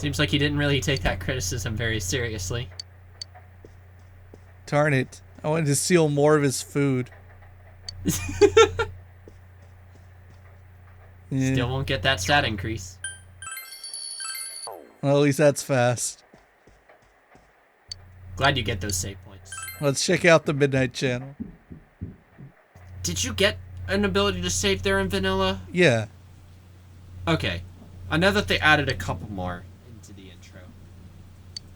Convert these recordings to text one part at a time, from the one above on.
Seems like he didn't really take that criticism very seriously. Darn it. I wanted to steal more of his food. Yeah. Still won't get that stat increase. Well, at least that's fast. Glad you get those save points. Let's check out the Midnight Channel. Did you get an ability to save there in vanilla? Yeah. Okay. I know that they added a couple more into the intro.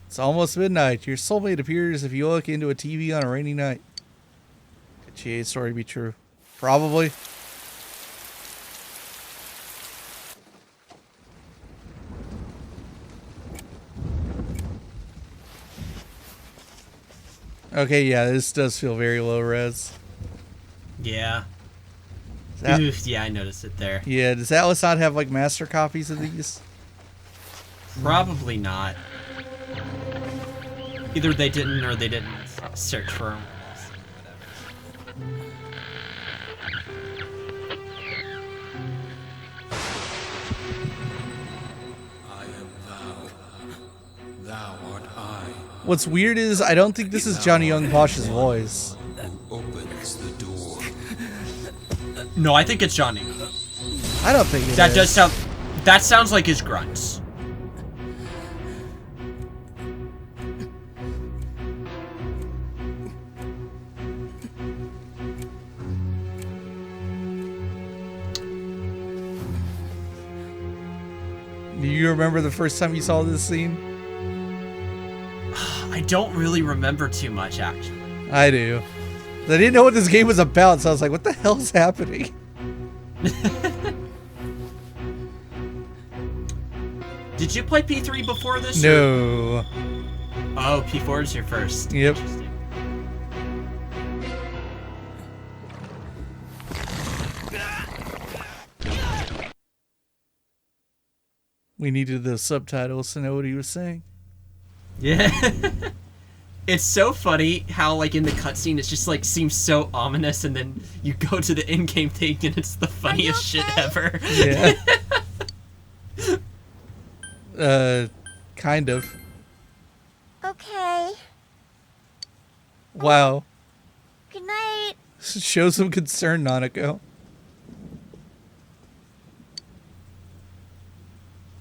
It's almost midnight. Your soulmate appears if you look into a TV on a rainy night. Could GA's story be true? Probably. Okay, yeah, this does feel very low res. Yeah. Yeah, I noticed it there. Yeah, does Atlus not have like master copies of these? Probably not. Either they didn't or they didn't search for them. I am thou. Thou art I. What's weird is I don't think this is Johnny Young Bosch's voice. Who opens the door? No, I think it's Johnny. I don't think it That is. does sound... That sounds like his grunts. Do you remember the first time you saw this scene? I don't really remember too much, actually. I do. I didn't know what this game was about, so I was like, what the hell's happening? Did you play P3 before this? No. Oh, P4 is your first. Yep. Interesting. We needed the subtitles to know what he was saying. Yeah. It's so funny how, like, in the cutscene, it's just, like, seems so ominous, and then you go to the in-game thing, and it's the funniest shit ever. Yeah. Kind of. Okay. Wow. Good night. Show some concern, Nanako.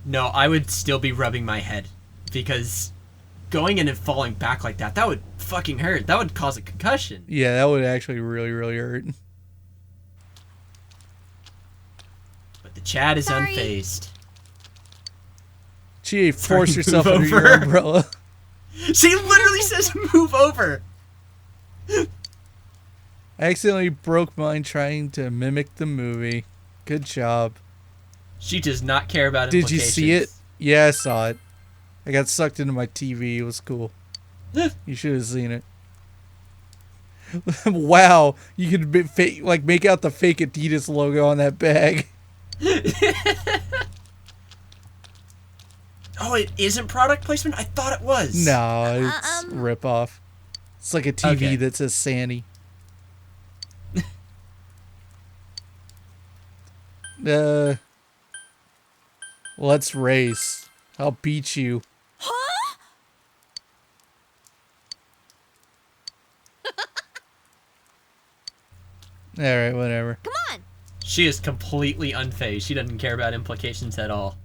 No, I would still be rubbing my head, because going in and falling back like that, that would fucking hurt. That would cause a concussion. Yeah, that would actually really, really hurt. But the Chad is Sorry. unfazed. Gee, force Sorry, yourself move under your over. umbrella. She literally says, move over! I accidentally broke mine trying to mimic the movie. Good job. She does not care about Did you implications. see it? Yeah, I saw it. I got sucked into my TV. It was cool. You should have seen it. Wow, you could make out the fake Adidas logo on that bag. Oh, it isn't product placement? I thought it was. No, it's rip off. It's like a TV Okay. that says Sandy. Let's race. I'll beat you. Huh? Alright, whatever. Come on. She is completely unfazed. She doesn't care about implications at all.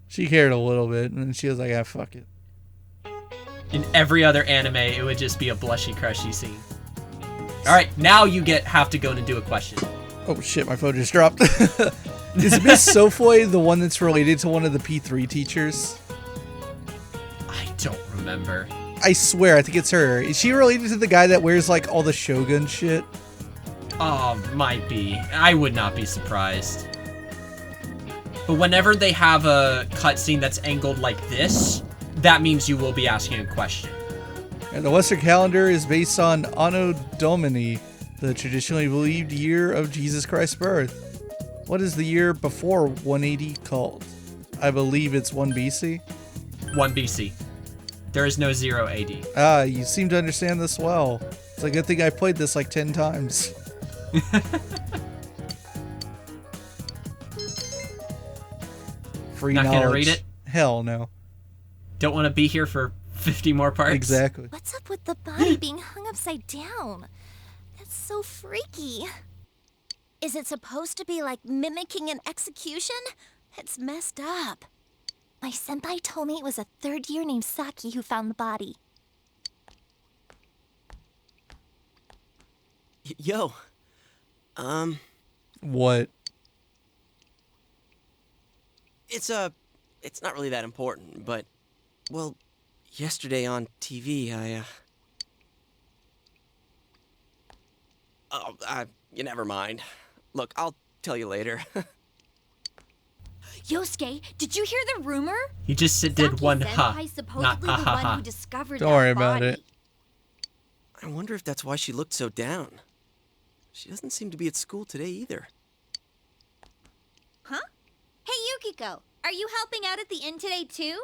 She cared a little bit, and she was like, ah, fuck it. In every other anime, it would just be a blushy, crushy scene. Alright, now you have to go and do a question. Oh shit, my phone just dropped. Is Miss Sofoy the one that's related to one of the P3 teachers? I don't remember. I swear, I think it's her. Is she related to the guy that wears like all the Shogun shit? Oh, might be. I would not be surprised. But whenever they have a cutscene that's angled like this, that means you will be asking a question. And the Western calendar is based on Anno Domini, the traditionally believed year of Jesus Christ's birth. What is the year before 180 called? I believe it's 1 BC. 1 BC. There is no 0 AD. Ah, you seem to understand this well. It's a good thing I played this like 10 times. Free Not knowledge. gonna read it? Hell no. Don't want to be here for 50 more parts. Exactly. What's up with the body being hung upside down? That's so freaky. Is it supposed to be like mimicking an execution? It's messed up. My senpai told me it was a third year named Saki who found the body. Yo. What? It's not really that important, but, well, yesterday on TV, you never mind. Look, I'll tell you later. Yosuke, did you hear the rumor? He just did one ha, Senpai's not supposedly ha the ha one ha. who discovered Don't that worry about body. it. I wonder if that's why she looked so down. She doesn't seem to be at school today either. Huh? Hey, Yukiko, are you helping out at the inn today too?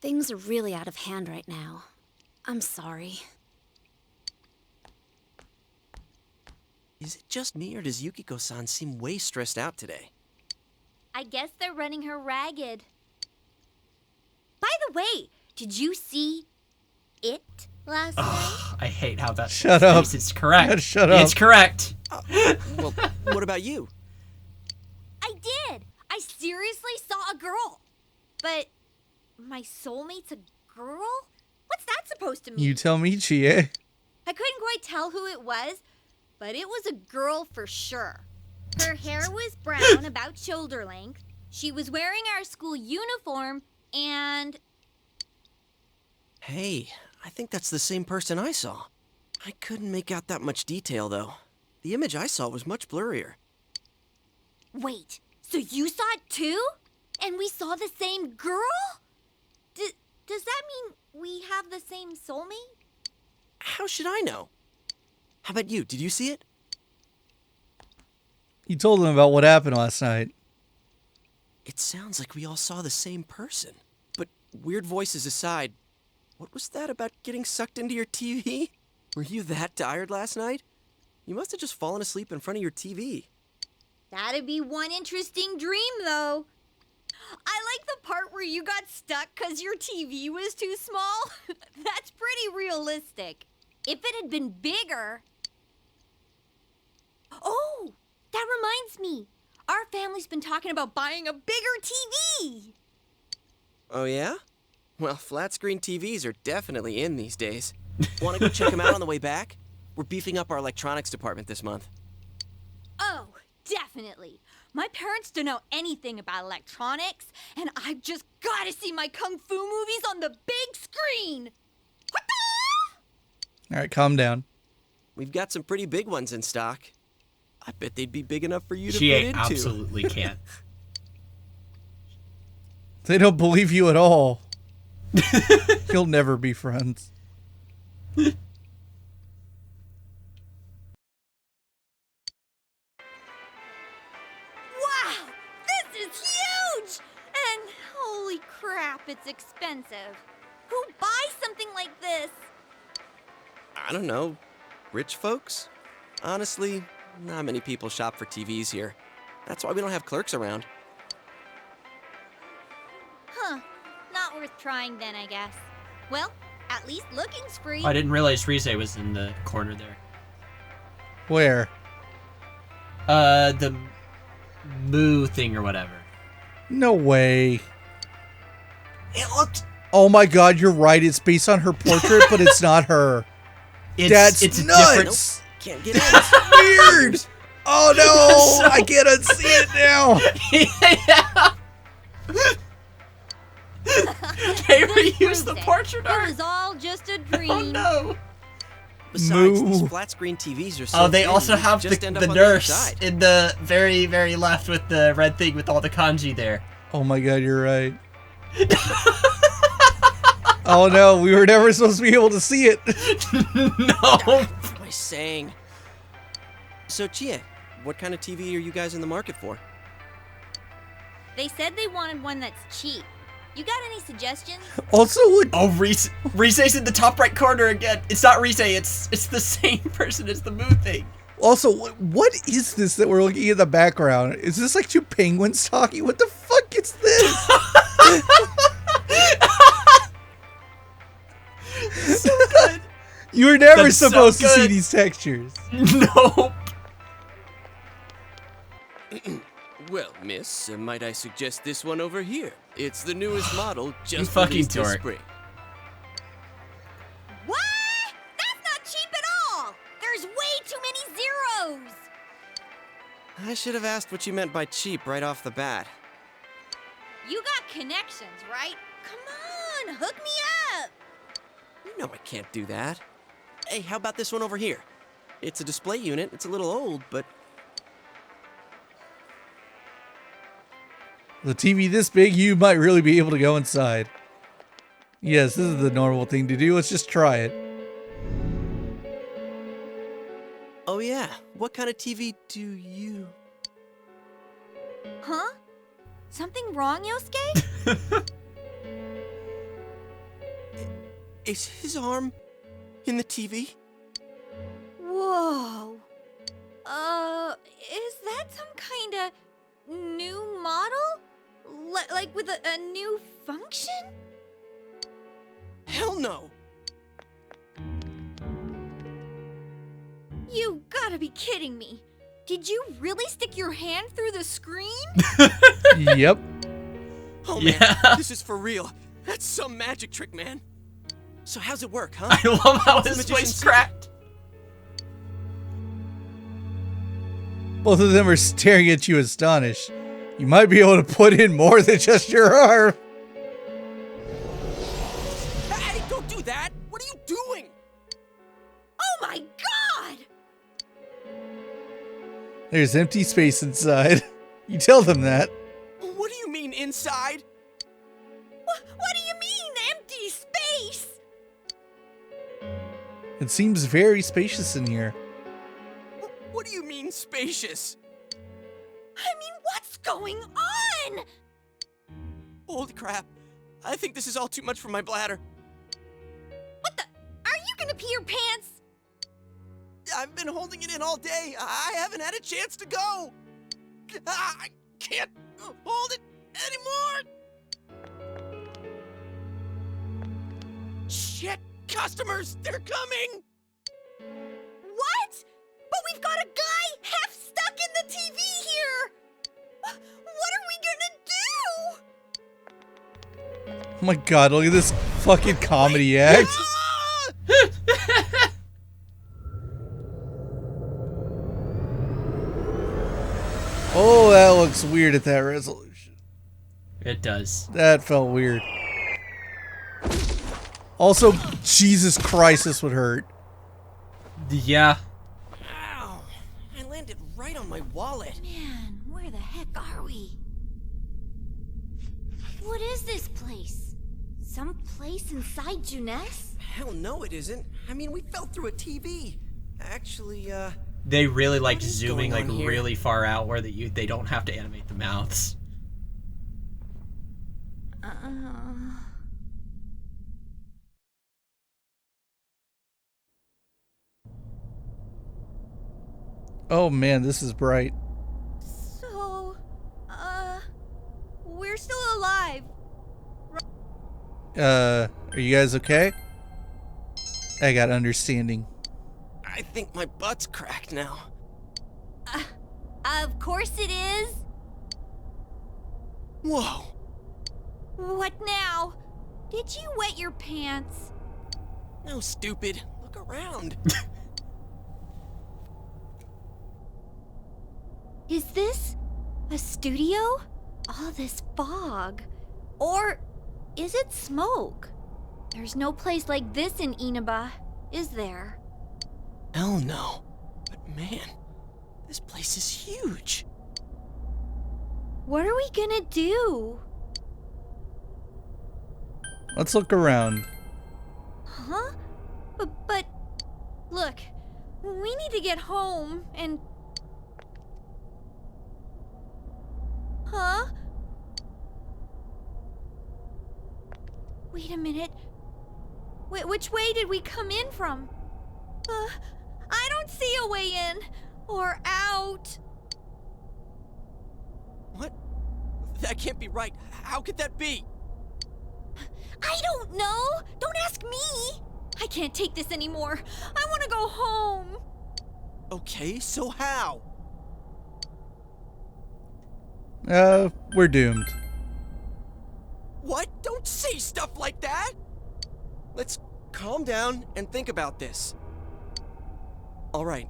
Things are really out of hand right now. I'm sorry. Is it just me, or does Yukiko-san seem way stressed out today? I guess they're running her ragged. By the way, did you see it last night? I hate how that Shut up. It's correct. Shut up. It's correct. Well, what about you? I did. I seriously saw a girl. But my soulmate's a girl? What's that supposed to mean? You tell me, Chie. I couldn't quite tell who it was, but it was a girl for sure. Her hair was brown, about shoulder length. She was wearing our school uniform, and... Hey, I think that's the same person I saw. I couldn't make out that much detail, though. The image I saw was much blurrier. Wait, so you saw it too? And we saw the same girl? Does that mean we have the same soulmate? How should I know? How about you? Did you see it? You told them about what happened last night. It sounds like we all saw the same person. But weird voices aside, what was that about getting sucked into your TV? Were you that tired last night? You must have just fallen asleep in front of your TV. That'd be one interesting dream, though. I like the part where you got stuck because your TV was too small. That's pretty realistic. If it had been bigger... Oh, that reminds me. Our family's been talking about buying a bigger TV. Oh yeah? Well, flat screen TVs are definitely in these days. Want to go check them out on the way back? We're beefing up our electronics department this month. Oh, definitely. My parents don't know anything about electronics, and I've just got to see my kung fu movies on the big screen. All right, calm down. We've got some pretty big ones in stock. I bet they'd be big enough for you to She fit into. absolutely can't. They don't believe you at all. You'll never be friends. Wow, this is huge! And holy crap, it's expensive. Who buys something like this? I don't know. Rich folks? Honestly, not many people shop for TVs here. That's why we don't have clerks around. Huh, not worth trying then, I guess. Well, at least looking's free. I didn't realize Rize was in the corner there. Where? The moo thing or whatever. No way. It looked... Oh my god, you're right. It's based on her portrait, but it's not her. That's it's a nuts. Can't get in. That's weird. Oh no, I can't unsee it now. They This reused proves the it. portrait It art. was all just a dream. Oh no. Besides, Moo. these flat screen TVs are so Oh, they thin, also you have just the end up on other nurse side. in the very, very left with the red thing with all the kanji there. Oh my god, you're right. Oh no, we were never supposed to be able to see it. No. What am I saying? So, Chie, what kind of TV are you guys in the market for? They said they wanted one that's cheap. You got any suggestions? Also, look, Oh, Rize's in the top right corner again. It's not Rize, it's the same person as the moo thing. also, what is this that we're looking at the background? Is this like two penguins talking? What the fuck is this? You were never That's so supposed to see good. these textures. Nope. Well, miss, might I suggest this one over here? It's the newest model, just fucking released this dork. spring. What? That's not cheap at all! There's way too many zeros! I should have asked what you meant by cheap right off the bat. You got connections, right? Come on, hook me up! You know I can't do that. Hey, how about this one over here? It's a display unit. It's a little old, but The TV this big, you might really be able to go inside. Yes, this is the normal thing to do. Let's just try it. oh yeah, what kind of TV do you... Huh? Something wrong, Yosuke? Is his arm in the TV? Whoa. Is that some kind of new model? Like with a new function? Hell no! You gotta be kidding me. Did you really stick your hand through the screen? Yep. Oh man, Yeah. this is for real. That's some magic trick, man. So how's it work, huh? I love how What's the his magician voice say? cracked. Both of them are staring at you astonished. You might be able to put in more than just your arm. Hey, don't do that! What are you doing? Oh my god! There's empty space inside. You tell them that. What do you mean inside? What do you mean, empty space? It seems very spacious in here. What do you mean spacious? I mean, what's going on? Holy crap. I think this is all too much for my bladder. What the? Are you gonna pee your pants? I've been holding it in all day. I haven't had a chance to go. I can't hold it anymore. Shit, customers, they're coming. What? But we've got a guy half stuck in the TV here. What are we gonna do? Oh my god, look at this fucking comedy act. Ah! Oh, that looks weird at that resolution. It does. That felt weird. Also, Jesus Christ, this would hurt. Yeah. Ow! I landed right on my wallet. Man, where the heck are we? What is this place? Some place inside Juness? Hell no, it isn't. I mean, we fell through a TV. Actually, They really like What is zooming going like on here? really far out where they don't have to animate the mouths. Oh man, this is bright. So, we're still alive. Are you guys okay? I got understanding. I think my butt's cracked now. Of course it is. Whoa! What now? Did you wet your pants? No, stupid. Look around. Is this a studio? All this fog. Or is it smoke? There's no place like this in Inaba, is there? Hell no. But man, this place is huge. What are we gonna do? Let's look around. Huh? But look, we need to get home and... Huh? Wait a minute. Which way did we come in from? I don't see a way in or out. What? That can't be right. How could that be? I don't know. Don't ask me. I can't take this anymore. I want to go home. Okay, so how? We're doomed. What? Don't say stuff like that! Let's calm down and think about this. Alright,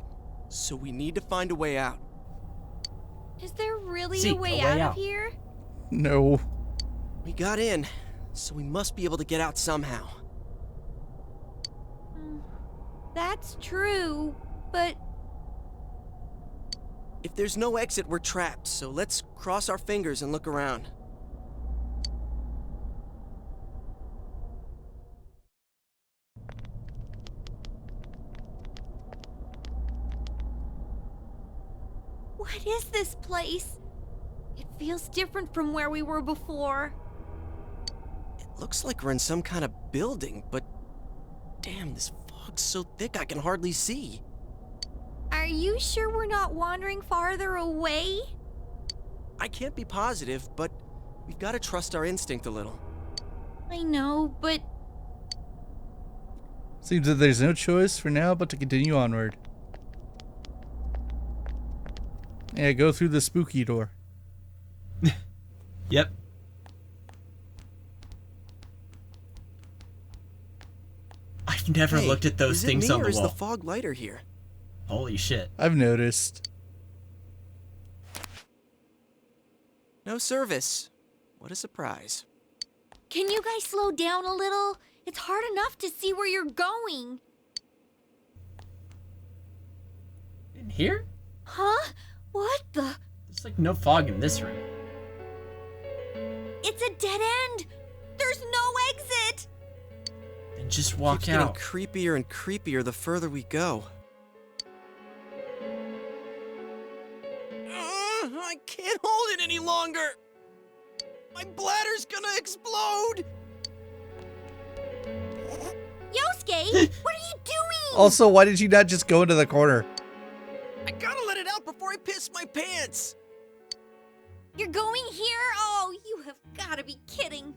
so we need to find a way out. Is there really Zeke, a way a way out out. of here? No. We got in, so we must be able to get out somehow. That's true, but If there's no exit, we're trapped, so let's cross our fingers and look around. what is this place? It feels different from where we were before. It looks like we're in some kind of building, but damn, this fog's so thick I can hardly see. Are you sure we're not wandering farther away? I can't be positive, but we've got to trust our instinct a little. I know, but Seems that there's no choice for now but to continue onward. Yeah, go through the spooky door. Yep. I've never Hey, looked at those is it things me, on or the is wall. the fog lighter here? Holy shit. I've noticed. No service. What a surprise. can you guys slow down a little? It's hard enough to see where you're going. In here? Huh? What the? There's like no fog in this room. It's a dead end. There's no exit. Then just walk Keeps getting out. creepier and creepier the further we go. I can't hold it any longer. My bladder's gonna explode. Yosuke, what are you doing? Also, why did you not just go into the corner? I gotta let it out before I piss my pants. You're going here? Oh, you have got to be kidding.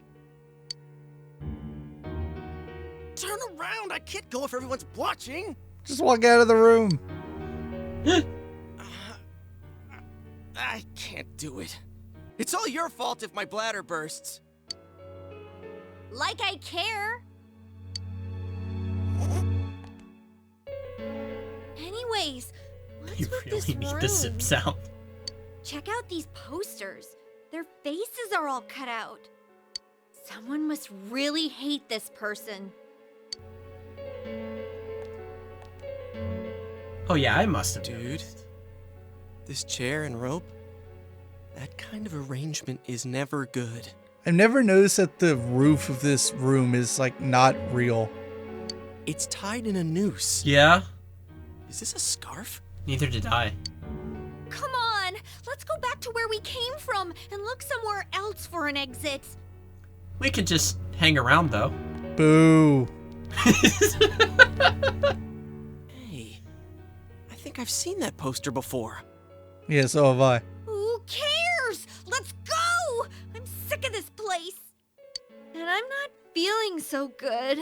Turn around. I can't go if everyone's watching. Just walk out of the room. I can't do it. It's all your fault if my bladder bursts. Like I care. Anyways, what's You with really this need room? the zip sound. Check out these posters. Their faces are all cut out. Someone must really hate this person. Oh yeah, I must have. Dude, this chair and rope, that kind of arrangement is never good. I've never noticed that the roof of this room is like not real. It's tied in a noose. Yeah? Is this a scarf? Neither did I. Come on, let's go back to where we came from and look somewhere else for an exit. We could just hang around though. Boo. Hey, I think I've seen that poster before. Yeah, so have I. Who cares? Let's go! I'm sick of this place. And I'm not feeling so good.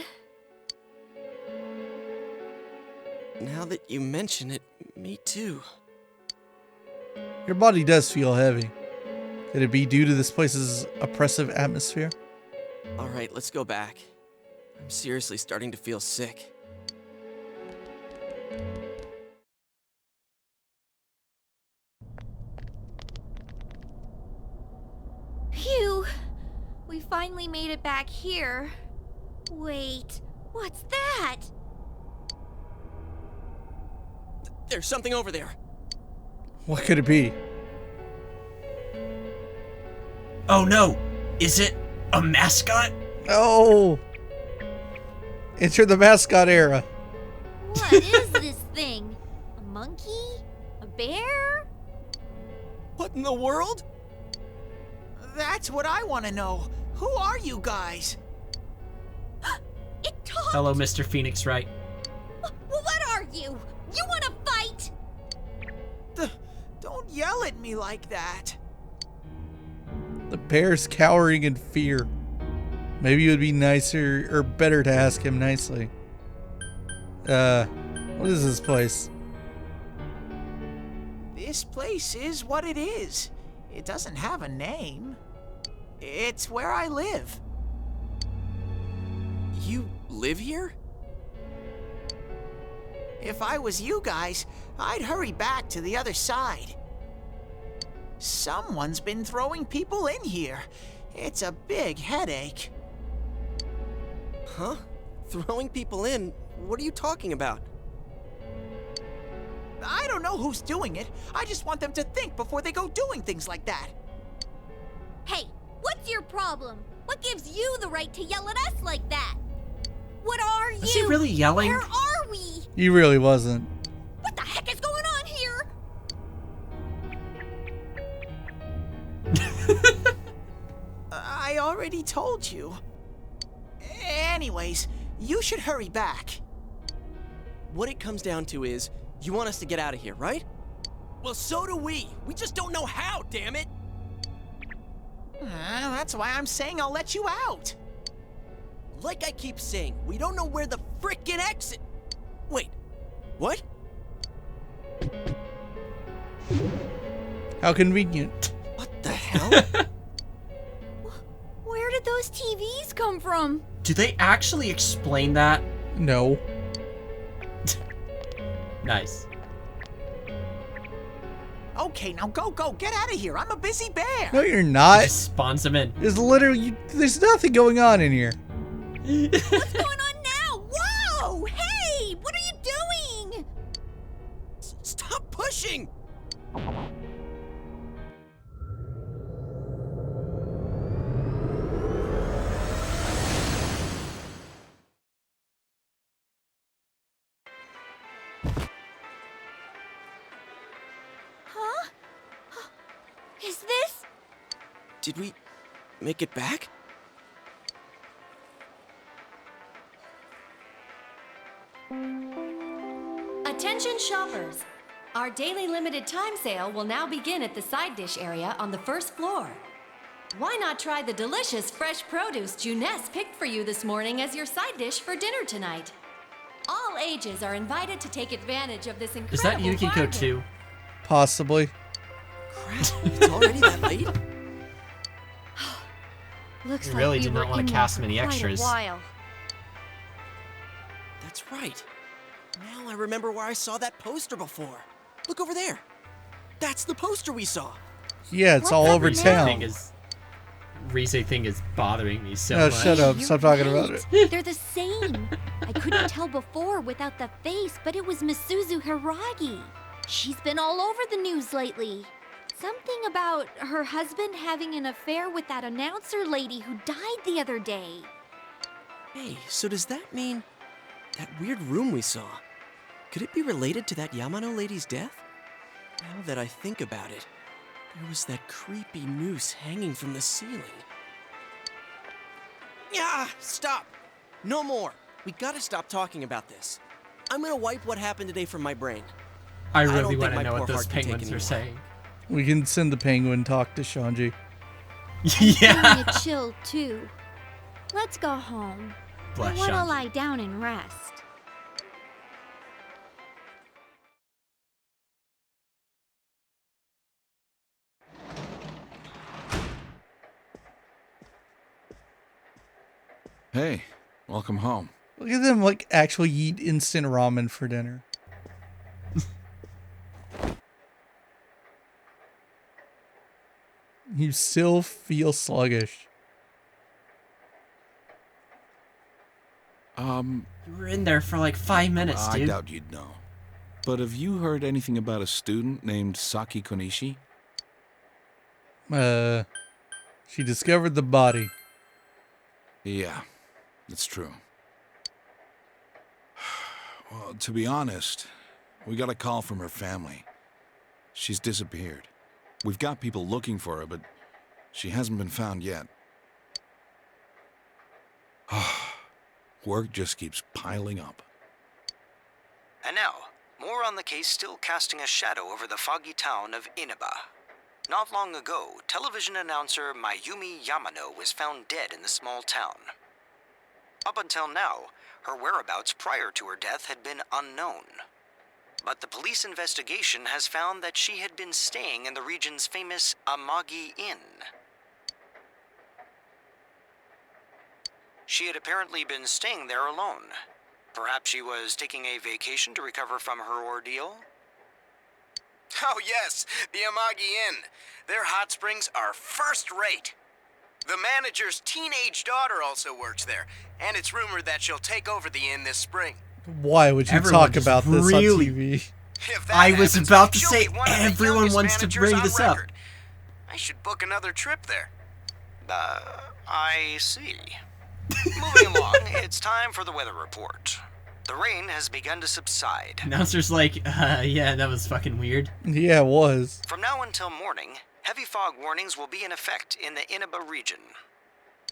Now that you mention it, me too. Your body does feel heavy. Could it be due to this place's oppressive atmosphere? All right, let's go back. I'm seriously starting to feel sick. Phew. We finally made it back here. Wait, what's that? There's something over there. What could it be? Oh no! Is it a mascot? Oh! Enter the mascot era. What is this thing? A monkey? A bear? What in the world? That's what I want to know. Who are you guys? It talked! Hello, Mr. Phoenix Wright. What are you? You want to fight? Don't yell at me like that. The bear's cowering in fear. Maybe it would be nicer or better to ask him nicely. What is this place? This place is what it is. It doesn't have a name. It's where I live. You live here? If I was you guys, I'd hurry back to the other side. Someone's been throwing people in here. It's a big headache. Huh? Throwing people in? What are you talking about? I don't know who's doing it. I just want them to think before they go doing things like that. Hey, what's your problem? What gives you the right to yell at us like that? What are you? Is he really yelling? Where are we? He really wasn't. What the heck is going on here? I already told you. Anyways, you should hurry back. What it comes down to is, you want us to get out of here, right? Well, so do we. We just don't know how, damn it. That's why I'm saying I'll let you out. Like I keep saying, we don't know where the frickin' exit... Wait, what? How convenient. What the hell? Where did those TVs come from? Do they actually explain that? No. Nice. Okay, now go, get out of here. I'm a busy bear. No, you're not. Just spawns him in. There's literally, there's nothing going on in here. What's going on now? Whoa! Hey! What are you doing? Stop pushing! Huh? Is this? Did we make it back? Attention shoppers! Our daily limited time sale will now begin at the side dish area on the first floor. Why not try the delicious fresh produce Juness picked for you this morning as your side dish for dinner tonight? All ages are invited to take advantage of this incredible Is that Yukiko bargain. too? Possibly. Crap, it's already that late? Looks We like really we did not were want in to there cast for many quite a extras. while. That's right. Now I remember where I saw that poster before. Look over there. That's the poster we saw. Yeah, it's What's all up over now? town. Rize thing is bothering me so No, much. shut up. You're Stop talking right. about it. They're the same. I couldn't tell before without the face, but it was Misuzu Hiragi. She's been all over the news lately. Something about her husband having an affair with that announcer lady who died the other day. Hey, so does that mean that weird room we saw? Could it be related to that Yamano lady's death? Now that I think about it, there was that creepy noose hanging from the ceiling. Yeah, stop! No more. We gotta stop talking about this. I'm gonna wipe what happened today from my brain. I don't really think want to my know poor what those heart can take penguins are anymore. saying. We can send the penguin talk to Shanji. Yeah. Feeling a chill too. Let's go home. Bless I want to Shanji. lie down and rest. Hey, welcome home. Look at them like actually eat instant ramen for dinner. You still feel sluggish. You were in there for like 5 minutes, I dude. doubt you'd know. But have you heard anything about a student named Saki Konishi? She discovered the body. Yeah, that's true. Well, to be honest, we got a call from her family. She's disappeared. We've got people looking for her, but she hasn't been found yet. Work just keeps piling up. And now, more on the case still casting a shadow over the foggy town of Inaba. Not long ago, television announcer Mayumi Yamano was found dead in the small town. Up until now, her whereabouts prior to her death had been unknown. But the police investigation has found that she had been staying in the region's famous Amagi Inn. She had apparently been staying there alone. Perhaps she was taking a vacation to recover from her ordeal? Oh yes, the Amagi Inn. Their hot springs are first rate. The manager's teenage daughter also works there, and it's rumored that she'll take over the inn this spring. Why would you Everyone talk about this on TV? If that I was happens, about to she'll say be one of the everyone youngest wants to managers bring on this up. record. I should book another trip there. I see. Moving along, it's time for the weather report. The rain has begun to subside. Announcer's like, yeah, that was fucking weird. Yeah, it was. From now until morning, heavy fog warnings will be in effect in the Inaba region.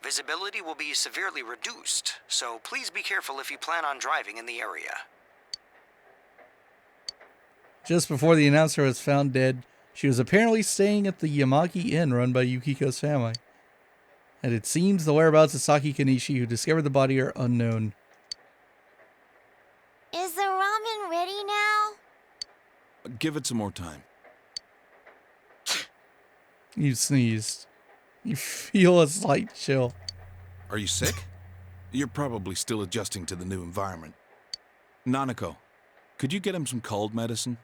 Visibility will be severely reduced, so please be careful if you plan on driving in the area. Just before the announcer was found dead, she was apparently staying at the Yamagi Inn run by Yukiko's family. And it seems the whereabouts of Saki Kanishi, who discovered the body, are unknown. Is the ramen ready now? Give it some more time. You sneezed. You feel a slight chill. Are you sick? You're probably still adjusting to the new environment. Nanako, could you get him some cold medicine?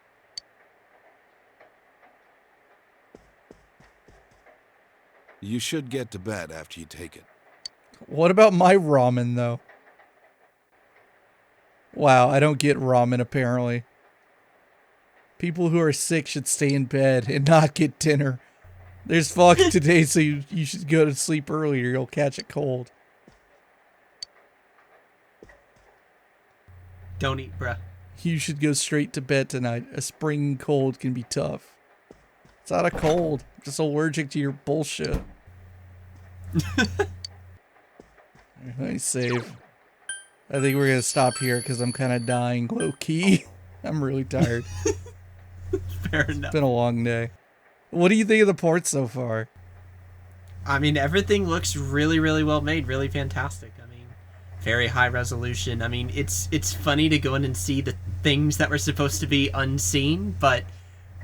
You should get to bed after you take it. What about my ramen, though? Wow, I don't get ramen, apparently. People who are sick should stay in bed and not get dinner. There's fog today, so you should go to sleep earlier. You'll catch a cold. Don't eat, bruh. You should go straight to bed tonight. A spring cold can be tough. It's not a cold. I'm just allergic to your bullshit. Let me save. I think we're going to stop here because I'm kind of dying low-key. I'm really tired. Fair enough. It's been a long day. What do you think of the ports so far? I mean, everything looks really, really well made. Really fantastic. I mean, very high resolution. I mean, it's funny to go in and see the things that were supposed to be unseen, but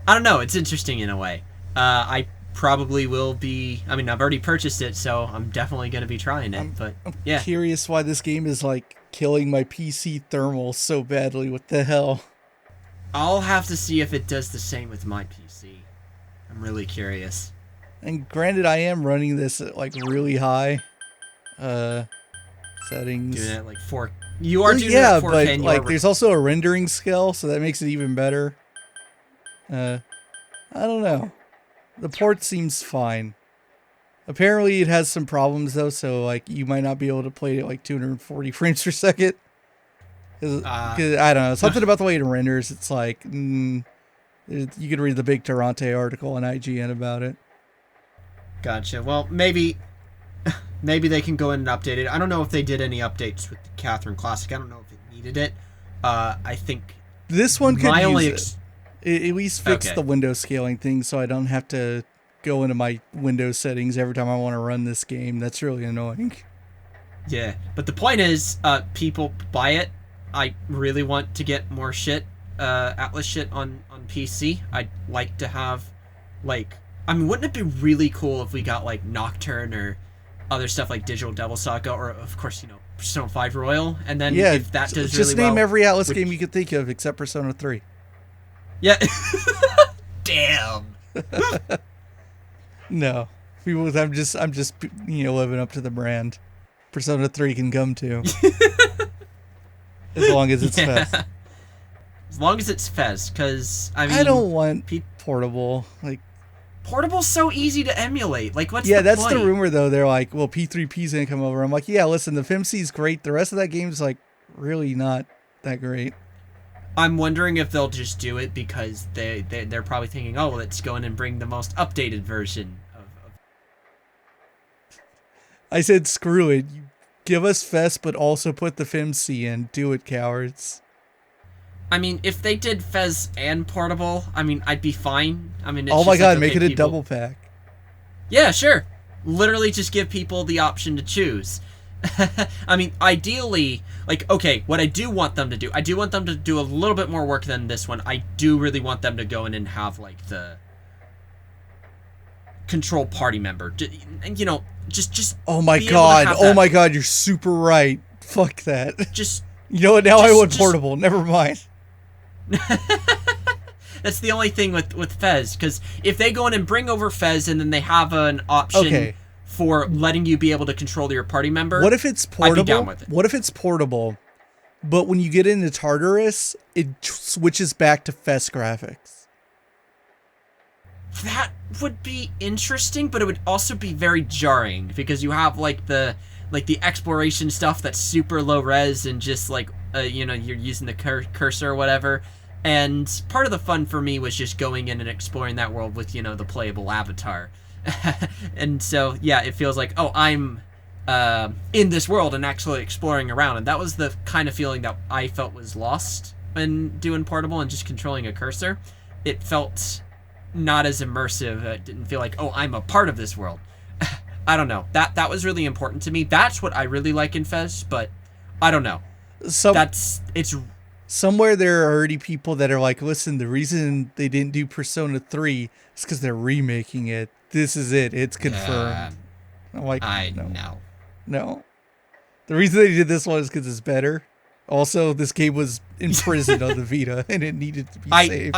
I don't know. It's interesting in a way. I probably will be... I mean, I've already purchased it, so I'm definitely going to be trying it, but yeah. I'm curious why this game is, like, killing my PC thermal so badly. What the hell? I'll have to see if it does the same with my PC. I'm really curious. And granted, I am running this at, like, really high settings. Doing it at, like, 4... You are doing yeah, it at 4K, but, and like, there's also a rendering scale, so that makes it even better. I don't know. The port seems fine. Apparently, it has some problems, though, so, like, you might not be able to play it at, like, 240 frames per second. Cause, I don't know. Something about the way it renders, it's like... you could read the big Tarante article on IGN about it. Gotcha. Well, maybe they can go in and update it. I don't know if they did any updates with the Catherine Classic. I don't know if it needed it. I think... This one could use it. At least fix Okay. the window scaling thing so I don't have to go into my Windows settings every time I want to run this game. That's really annoying. Yeah, but the point is, people buy it. I really want to get more Atlus shit on PC. I'd like to have, like... I mean, wouldn't it be really cool if we got, like, Nocturne or other stuff like Digital Devil Saga or, of course, you know, Persona 5 Royal? And then if that does really just name well, every Atlus game you could think of except Persona 3. Yeah. Damn. No. I'm just living up to the brand. Persona 3 can come to. As long as it's Fez. As long as it's Fez, because, I mean... I don't want portable. Like, portable's so easy to emulate. Like, what's yeah, the that's point? the rumor, though. They're like, well, P3P's gonna come over. I'm like, yeah, listen, the FMC's great. The rest of that game's, like, really not that great. I'm wondering if they'll just do it because they're probably thinking, oh, let's go in and bring the most updated version of... I said, screw it. You give us Fez, but also put the FMC in. Do it, cowards. I mean, if they did Fez and portable, I mean, I'd be fine. I mean, it's Oh my just god, like, make okay, it a people... double pack. Yeah, sure. Literally just give people the option to choose. I mean, ideally, like, okay, what I do want them to do, I do want them to do a little bit more work than this one. I do really want them to go in and have, like, the control party member. And, you know, just Oh my be able to have god. Oh that. my god, you're super right. Fuck that. Just, You know what? Now I just- want just- portable. Never mind. that's the only thing with Fez, because if they go in and bring over Fez and then they have an option Okay. for letting you be able to control your party member. What if it's I'd portable? be down with it. What if it's portable, but when you get into Tartarus, it switches back to Fest graphics? That would be interesting, but it would also be very jarring because you have like the exploration stuff that's super low res and just like you know, you're using the cursor or whatever. And part of the fun for me was just going in and exploring that world with, you know, the playable avatar. And so yeah, it feels like, oh, I'm in this world and actually exploring around, and that was the kind of feeling that I felt was lost when doing portable and just controlling a cursor. It felt not as immersive. It didn't feel like, oh, I'm a part of this world. I don't know. That was really important to me. That's what I really like in Fez, but I don't know. It's somewhere there are already people that are like, listen, the reason they didn't do Persona 3 is because they're remaking it. This is it. It's confirmed. I'm like, no. The reason they did this one is because it's better. Also, this game was in prison on the Vita, and it needed to be saved.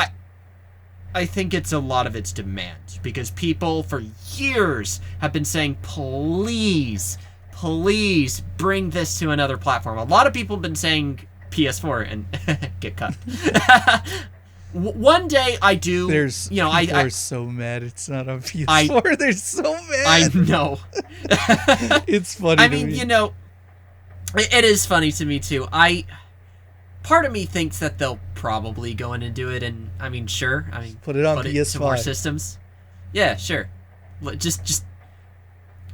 I think it's a lot of its demand, because people for years have been saying, please bring this to another platform. A lot of people have been saying PS4 and get cut. One day I do. People are so mad it's not on PS4. They're so mad. I know. It's funny. I mean, you know, it is funny to me too. Part of me thinks that they'll probably go in and do it, and I mean, sure. I mean, put it on to PS5 more systems. Yeah, sure. Just.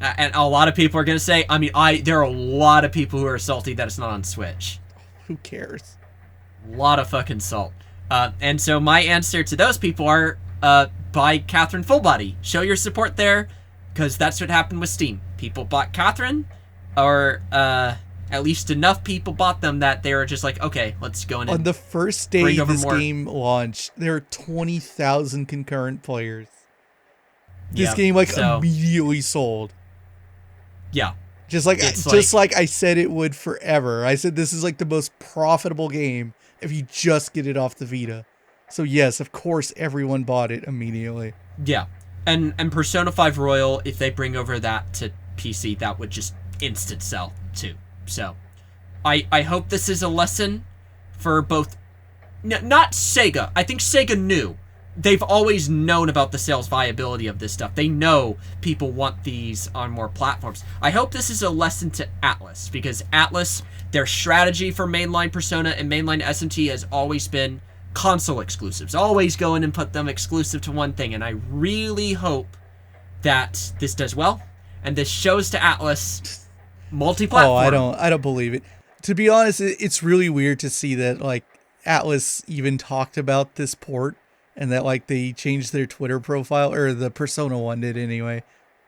And a lot of people are gonna say. I mean, there are a lot of people who are salty that it's not on Switch. Who cares? A lot of fucking salt. And so my answer to those people are buy Catherine Full Body. Show your support there, because that's what happened with Steam. People bought Catherine, or at least enough people bought them that they were just like, okay, let's go in. On the first day this game launched, there are 20,000 concurrent players. This game immediately sold. Yeah. Just like I said it would forever. I said this is like the most profitable game if you just get it off the Vita. So yes, of course everyone bought it immediately. Yeah. And Persona 5 Royal, if they bring over that to PC, that would just instant sell too. So I hope this is a lesson for both not Sega. I think Sega knew. They've always known about the sales viability of this stuff. They know people want these on more platforms. I hope this is a lesson to Atlus, because Atlus, their strategy for mainline Persona and mainline SMT has always been console exclusives. Always go in and put them exclusive to one thing, and I really hope that this does well, and this shows to Atlus multi-platform. Oh, I don't believe it. To be honest, it's really weird to see that like Atlus even talked about this port. And that, like, they changed their Twitter profile, or the Persona one did anyway.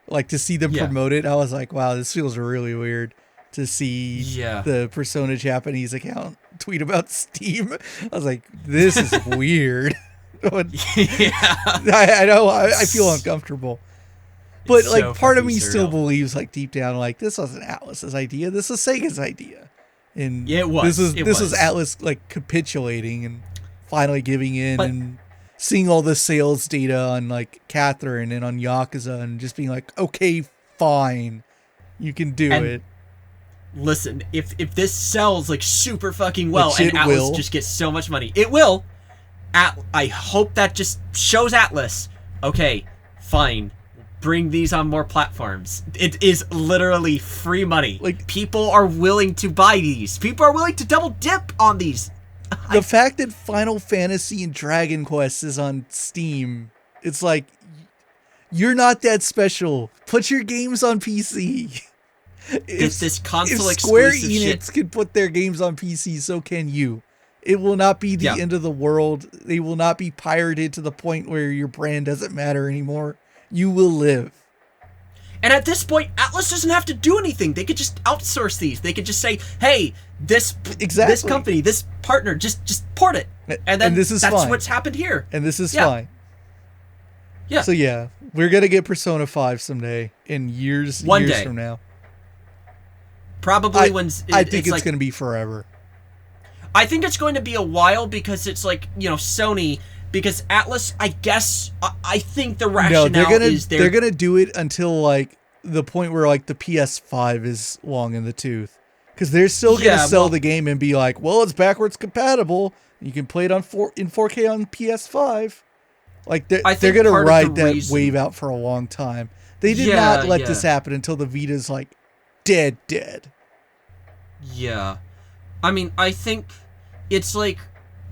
Like, to see them promote it, I was like, wow, this feels really weird to see the Persona Japanese account tweet about Steam. I was like, this is weird. I know, I feel uncomfortable. But, it's like, so part of me still believes, like, deep down, like, this wasn't Atlus's idea. This was Sega's idea. And it was. This was Atlus, like, capitulating and finally giving in and seeing all the sales data on like Catherine and on Yakuza and just being like, okay, fine, you can do it. Listen, if this sells like super fucking well, and Atlus just gets so much money, it will. I hope that just shows Atlus, okay, fine, bring these on more platforms. It is literally free money. Like, people are willing to buy these. People are willing to double dip on these. The fact that Final Fantasy and Dragon Quest is on Steam, it's like, you're not that special. Put your games on PC. If this console if Square exclusive Enix can put their games on PC, so can you. It will not be the end of the world. They will not be pirated to the point where your brand doesn't matter anymore. You will live. And at this point, Atlus doesn't have to do anything. They could just outsource these. They could just say, "Hey, this company, this partner, just port it." And then this is that's fine. what's happened here. And this is fine. Yeah. So yeah, we're gonna get Persona 5 someday in years from now. Probably I think it's gonna be forever. I think it's going to be a while because it's like, Sony, because Atlus, I guess, I think the rationale is they're gonna do it until like the point where like the PS5 is long in the tooth, because they're still gonna sell the game and be like, well, it's backwards compatible. You can play it in 4K on PS5. Like they're gonna ride that wave out for a long time. They did not let this happen until the Vita's like dead. Yeah. I mean, I think it's like,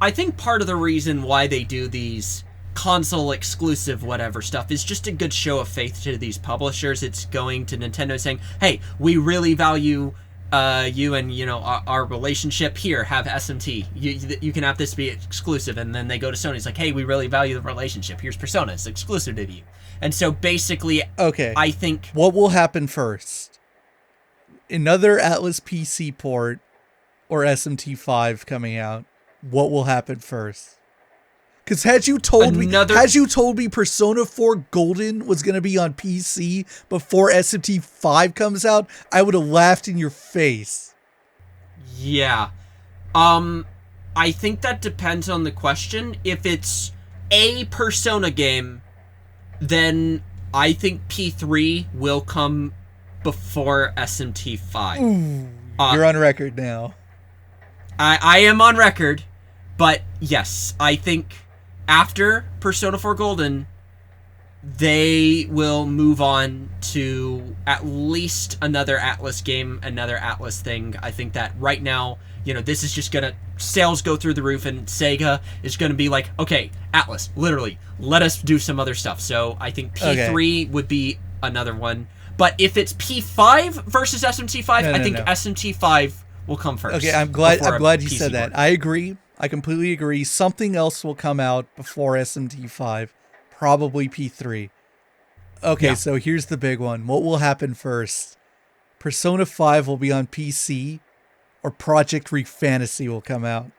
I think part of the reason why they do these console exclusive whatever stuff is just a good show of faith to these publishers. It's going to Nintendo saying, hey, we really value you and, our relationship. Here, have SMT. You can have this be exclusive. And then they go to Sony. It's like, hey, we really value the relationship. Here's Persona. It's exclusive to you. And so basically, I think... What will happen first? Another Atlus PC port or SMT5 coming out. What will happen first? Because had you told me Persona 4 Golden was going to be on PC before SMT5 comes out, I would have laughed in your face. Yeah. I think that depends on the question. If it's a Persona game, then I think P3 will come before SMT5. Ooh, you're on record now. I am on record, but yes, I think after Persona 4 Golden, they will move on to at least another Atlus game, another Atlus thing. I think that right now, this is just gonna, sales go through the roof, and Sega is gonna be like, okay, Atlus, literally, let us do some other stuff. So I think P3 would be another one. But if it's P5 versus SMT5, I think SMT5 will come first. Okay, I'm glad you said that. I agree. I completely agree. Something else will come out before SMT5, probably P3. Okay, so here's the big one. What will happen first? Persona 5 will be on PC, or Project Refantasy will come out?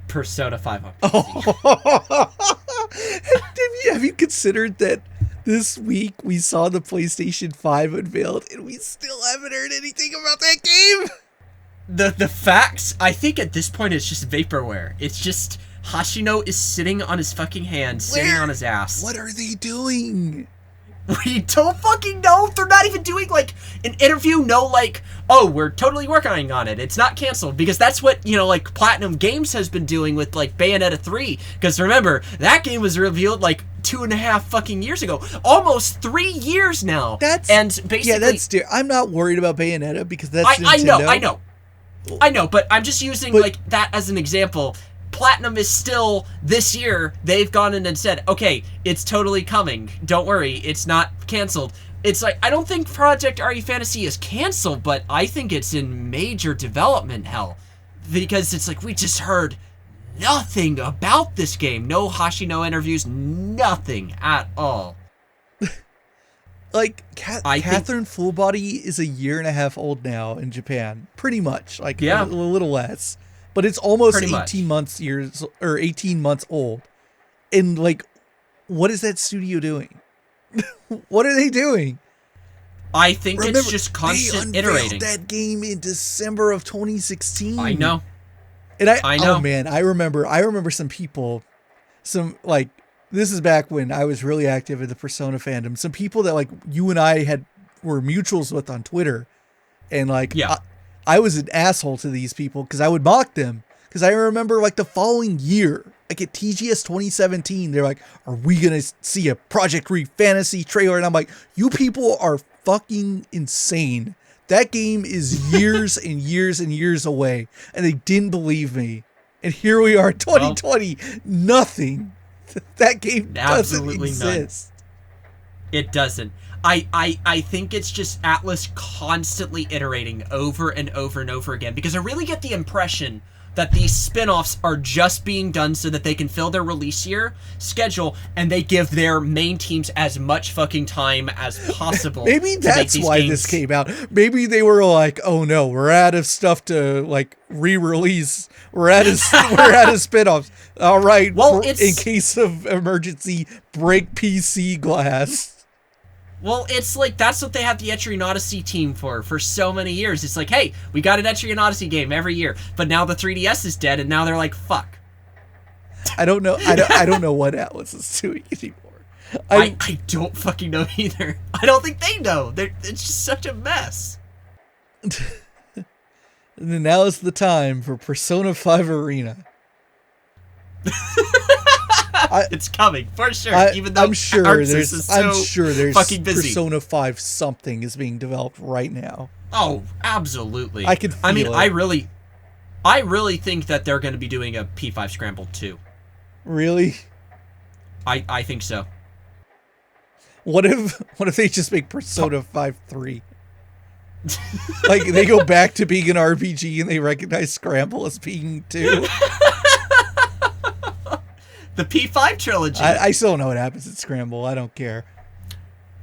Persona 5 on PC. Have you considered that this week we saw the PlayStation 5 unveiled and we still haven't heard anything about that game? The facts, I think at this point, it's just vaporware. It's just Hashino is sitting on his fucking hand, sitting on his ass. What are they doing? We don't fucking know. They're not even doing, like, an interview. No, like, oh, we're totally working on it. It's not canceled. Because that's what, like, Platinum Games has been doing with, like, Bayonetta 3. Because remember, that game was revealed, like, 2.5 fucking years ago. Almost 3 years now. And basically... Yeah, that's... I'm not worried about Bayonetta because that's Nintendo. I know, but I'm just using, like, that as an example. Platinum is still, this year, they've gone in and said, okay, it's totally coming. Don't worry, it's not canceled. It's like, I don't think Project RE Fantasy is canceled, but I think it's in major development hell. Because it's like, we just heard nothing about this game. No Hashino interviews, nothing at all. Like, Catherine Fullbody is 1.5 years old now in Japan. Pretty much. Like, a little less. But it's almost 18 months old. And, like, what is that studio doing? What are they doing? I think it's just constant iterating. They unveiled that game in December of 2016. I know. And I know. Oh, man, I remember some people, this is back when I was really active in the Persona fandom. Some people that, like, you and I were mutuals with on Twitter. And, like, I was an asshole to these people because I would mock them. Because I remember, like, the following year, like at TGS 2017, they're like, are we going to see a Project Refantasy trailer? And I'm like, you people are fucking insane. That game is years and years and years away. And they didn't believe me. And here we are, 2020, nothing. That game doesn't exist. It doesn't. I think it's just Atlus constantly iterating over and over and over again, because I really get the impression that these spin-offs are just being done so that they can fill their release year schedule, and they give their main teams as much fucking time as possible. Maybe that's why this came out. Maybe they were like, "Oh no, we're out of stuff to like re-release. We're out of spin-offs. All right, well, in case of emergency, break PC glass." Well, it's like, that's what they have the Etrian Odyssey team for so many years. It's like, hey, we got an Etrian Odyssey game every year, but now the 3DS is dead, and now they're like, fuck. I don't know. I don't know what Atlus is doing anymore. I don't fucking know either. I don't think they know. It's just such a mess. And then now is the time for Persona 5 Arena. It's coming for sure. Even though I'm sure there's fucking busy. Persona 5 something is being developed right now. Oh, absolutely. I can feel it. I really think that they're going to be doing a P5 Scramble too. Really? I think so. What if they just make Persona 5 3? Like they go back to being an RPG and they recognize Scramble as being 2. The P5 trilogy. I still don't know what happens at Scramble. I don't care.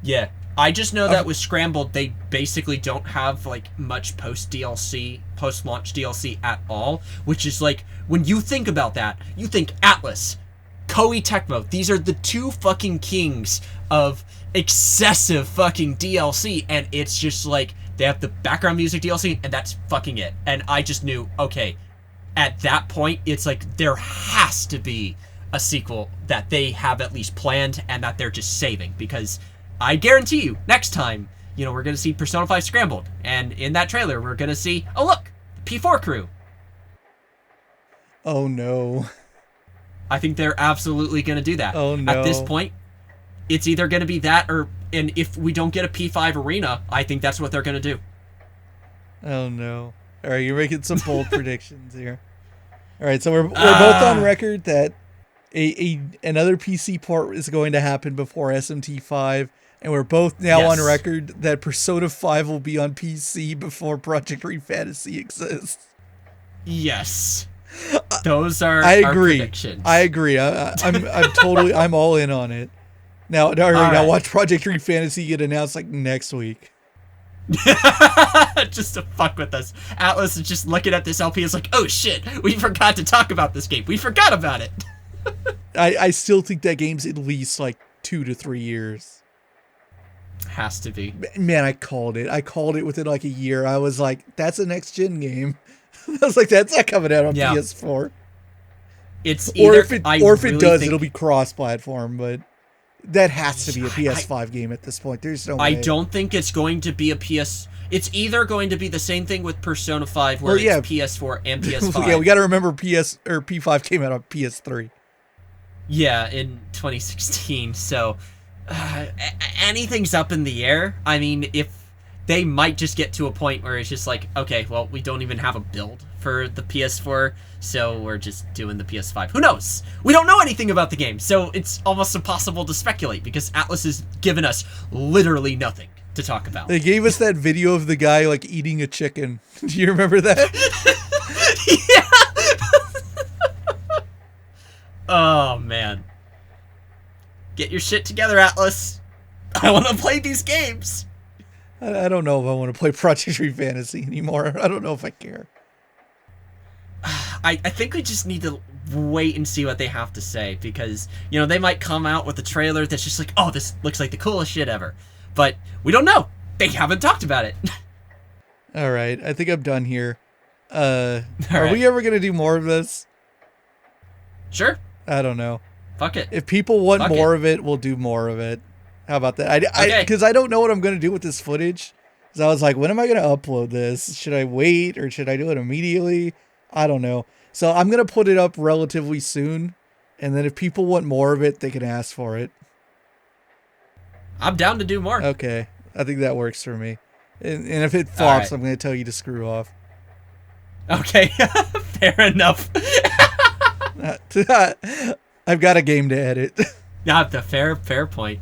Yeah. I just know that with Scramble, they basically don't have like much post-launch DLC at all, which is like, when you think about that, you think Atlus, Koei Tecmo, these are the two fucking kings of excessive fucking DLC, and it's just like, they have the background music DLC, and that's fucking it. And I just knew, okay, at that point, it's like, there has to be a sequel that they have at least planned and that they're just saving, because I guarantee you next time, we're going to see Persona 5 Scrambled, and in that trailer we're going to see, oh look, the P4 crew. Oh no. I think they're absolutely going to do that. Oh no. At this point, it's either going to be that, and if we don't get a P5 Arena, I think that's what they're going to do. Oh no. All right, you're making some bold predictions here. All right, so we're both on record that another PC port is going to happen before SMT5, and we're both now on record that Persona 5 will be on PC before Project Green Fantasy exists. Yes. Those are our predictions. I agree. I'm all in on it. Now watch Project Green Fantasy get announced like next week. Just to fuck with us. Atlus is just looking at this LP, is like, oh shit, we forgot to talk about this game. We forgot about it. I still think that game's at least like 2 to 3 years. Has to be. Man, I called it. I called it within like a year. I was like, that's a next gen game. I was like, that's not coming out on PS4. It's either, or if it does, it'll be cross-platform, but that has to be a PS5 game at this point. There's no way. I don't think it's going to be a PS. It's either going to be the same thing with Persona 5, where it's PS4 and PS5. Yeah, we got to remember P5 came out on PS3. Yeah, in 2016. So anything's up in the air. I mean, if they might just get to a point where it's just like, okay, well, we don't even have a build for the PS4, so we're just doing the PS5. Who knows? We don't know anything about the game, so it's almost impossible to speculate, because Atlus has given us literally nothing to talk about. They gave us that video of the guy, like, eating a chicken. Do you remember that? Yeah! Oh, man. Get your shit together, Atlus. I want to play these games. I don't know if I want to play Project Green Fantasy anymore. I don't know if I care. I think we just need to wait and see what they have to say, because, they might come out with a trailer that's just like, oh, this looks like the coolest shit ever. But we don't know. They haven't talked about it. All right. I think I'm done here. Are we ever going to do more of this? Sure. I don't know. Fuck it. If people want more of it, we'll do more of it. How about that? Because I don't know what I'm going to do with this footage. Because I was like, when am I going to upload this? Should I wait or should I do it immediately? I don't know. So I'm going to put it up relatively soon. And then if people want more of it, they can ask for it. I'm down to do more. Okay. I think that works for me. And if it flops, I'm going to tell you to screw off. Okay. Fair enough. I've got a game to edit. Not the fair point.